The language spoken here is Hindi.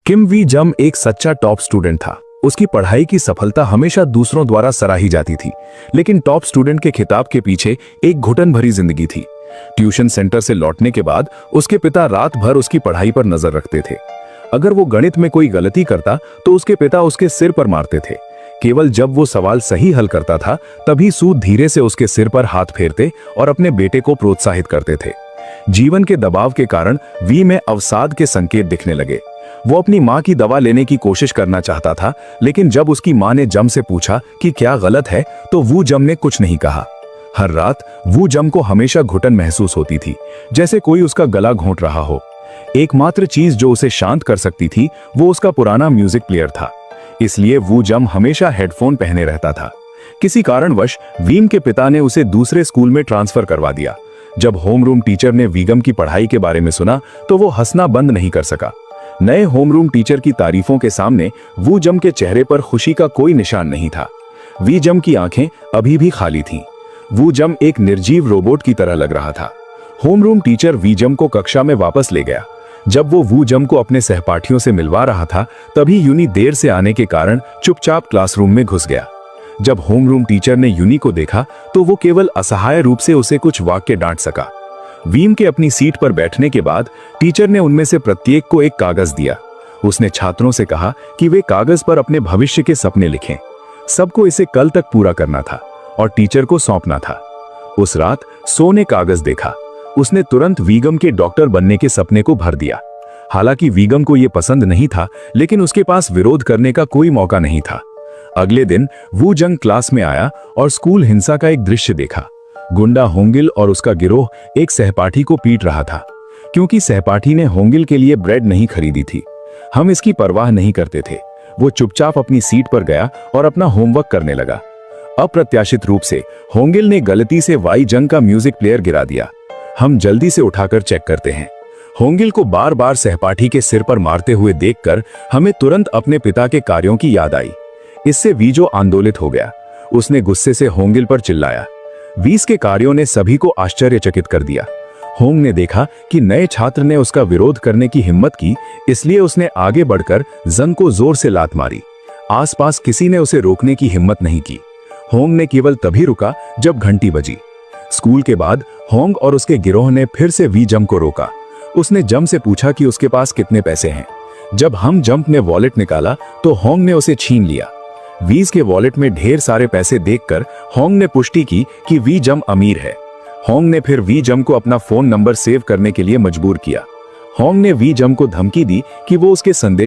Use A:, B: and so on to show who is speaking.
A: किम वी जम एक सच्चा टॉप स्टूडेंट था। उसकी पढ़ाई की सफलता हमेशा दूसरों द्वारा सराही जाती थी, लेकिन टॉप स्टूडेंट के खिताब के पीछे एक घुटन भरी जिंदगी थी। ट्यूशन सेंटर से लौटने के बाद उसके पिता रात भर उसकी पढ़ाई पर नजर रखते थे। अगर वो गणित में कोई गलती करता तो उसके पिता उसके सिर पर मारते थे। केवल जब वो सवाल सही हल करता था तभी सूद धीरे से उसके सिर पर हाथ फेरते और अपने बेटे को प्रोत्साहित करते थे। जीवन के दबाव के कारण वी में अवसाद के संकेत दिखने लगे। वो अपनी माँ की दवा लेने की कोशिश करना चाहता था, लेकिन जब उसकी माँ ने जम से पूछा कि क्या गलत है तो वू जम ने कुछ नहीं कहा। हर रात वू जम को हमेशा घुटन महसूस होती थी, जैसे कोई उसका गला घोंट रहा हो। एकमात्र चीज जो उसे शांत कर सकती थी वो उसका पुराना म्यूजिक प्लेयर था, इसलिए वू जम हमेशा हेडफोन पहने रहता था। किसी कारणवश वीम के पिता ने उसे दूसरे स्कूल में ट्रांसफर करवा दिया। जब होमरूम टीचर ने वीगम की पढ़ाई के बारे में सुना तो वो हंसना बंद नहीं कर सका। नए होमरूम टीचर की तारीफों के सामने वू जम के चेहरे पर खुशी का कोई निशान नहीं था। वी जम की आंखें अभी भी खाली थीं। वू जम एक निर्जीव रोबोट की तरह लग रहा था। होमरूम टीचर वी जम को कक्षा में वापस ले गया। जब वो वू जम को अपने सहपाठियों से मिलवा रहा था तभी यूनी देर से आने के कारण चुपचाप क्लासरूम में घुस गया। जब होमरूम टीचर ने यूनी को देखा तो वो केवल असहाय रूप से उसे कुछ वाक्य डांट सका। वीम के अपनी सीट पर बैठने के बाद टीचर ने उनमें से प्रत्येक को एक कागज दिया। उसने छात्रों से कहा कि वे कागज पर अपने भविष्य के सपने लिखें। सबको इसे कल तक पूरा करना था और टीचर को सौंपना था। उस रात सो ने कागज देखा। उसने तुरंत वीगम के डॉक्टर बनने के सपने को भर दिया। हालांकि वीगम को यह पसंद नहीं था, लेकिन उसके पास विरोध करने का कोई मौका नहीं था। अगले दिन वू जंग क्लास में आया और स्कूल हिंसा का एक दृश्य देखा। गुंडा होंगिल और उसका गिरोह एक सहपाठी को पीट रहा था, क्योंकि सहपाठी ने होंगिल के लिए ब्रेड नहीं खरीदी थी। हम इसकी परवाह नहीं करते थे। वो चुपचाप अपनी सीट पर गया और अपना होमवर्क करने लगा। अप्रत्याशित रूप से होंगिल ने गलती से वाई जंग का म्यूजिक प्लेयर गिरा दिया। हम जल्दी से उठाकर चेक करते हैं। होंगिल को बार बार सहपाठी के सिर पर मारते हुए देखकर हमें तुरंत अपने पिता के कार्यों की याद आई। इससे वीजो आंदोलित हो गया। उसने गुस्से से होंगिल पर चिल्लाया। वीस के कार्यों ने सभी को आश्चर्यचकित कर दिया। होंग ने देखा कि नए छात्र ने उसका विरोध करने की हिम्मत की, इसलिए उसने आगे बढ़कर जंग को जोर से लात मारी। आसपास किसी ने उसे रोकने की हिम्मत नहीं की। होंग ने केवल तभी रुका जब घंटी बजी। स्कूल के बाद होंग और उसके गिरोह ने फिर से वी जम को रोका। उसने जम से पूछा कि उसके पास कितने पैसे हैं। जब हम जंप ने वॉलेट निकाला तो होंग ने उसे छीन लिया। वीज के वॉलेट में ढेर सारे पैसे देखकर होंग ने पुष्टि की कि वी जम अमीर है। होंग ने फिर वी जम को अपना फोन नंबर सेव करने के लिए मजबूर किया। होंग ने वी जम को धमकी दी कि वो उसके संदेश